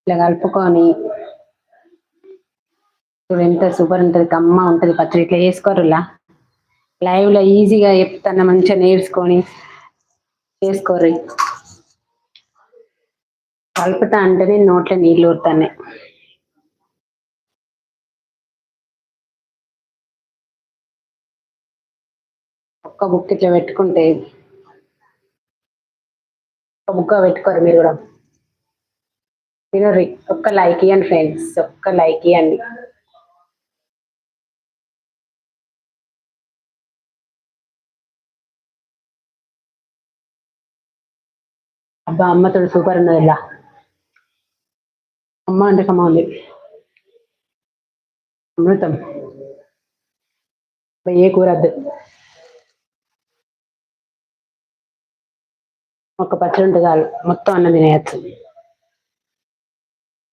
ఇట్లా కలుపుకొని ఇప్పుడు ఎంత సూపర్ ఉంటుంది, కమ్మ ఉంటుంది పచ్చడి. ఇట్లా చేసుకోరులా లైవ్ లో ఈజీగా చెప్తాను, మంచిగా నేర్చుకొని చేసుకోర్రి. కలుపుతా అంటేనే నోట్లో నీళ్ళు ఊరుతాయి. ఒక్క బుక్ ఇట్లా పెట్టుకుంటే, ఒక బుక్క పెట్టుకోరు మీరు కూడా తినర్రి. ఒక్క లైక్ ఇవ్వండి ఫ్రెండ్స్, ఒక్క లైక్ ఇవ్వండి. అబ్బా అమ్మతో సూపర్ ఉన్నది. ఇలా అమ్మ అంటే కమ్మ ఉంది, అమృతం. ఏ కూరద్దు, ఒక పచ్చడి ఉంటే చాలు, మొత్తం అన్నం తినేయచ్చు.